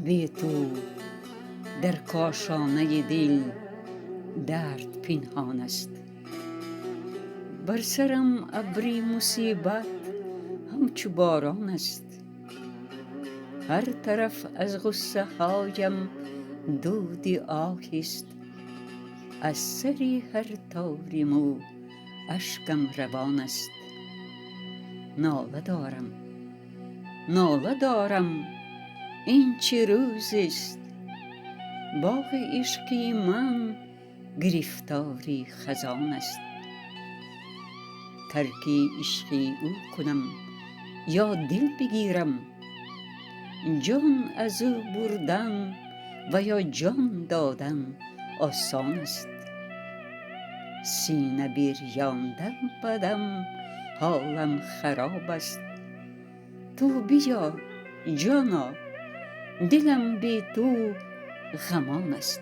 بی تو در کاشانه دل درد پنهان است. بر سرم ابری مصیبت همچو باران است. هر طرف از غصه هایم دود آهی است. از سر هر تار مو اشکم روان است. ناله دارم این چه روز است. باغ عشقی من گرفتاری خزان است. ترک عشق او کنم یا دل بگیرم، جان از او بردن و یا جان دادن آسان است. سینه بریانده بدم حالم خراب است. تو بیا جانا دلم بی تو غمان است.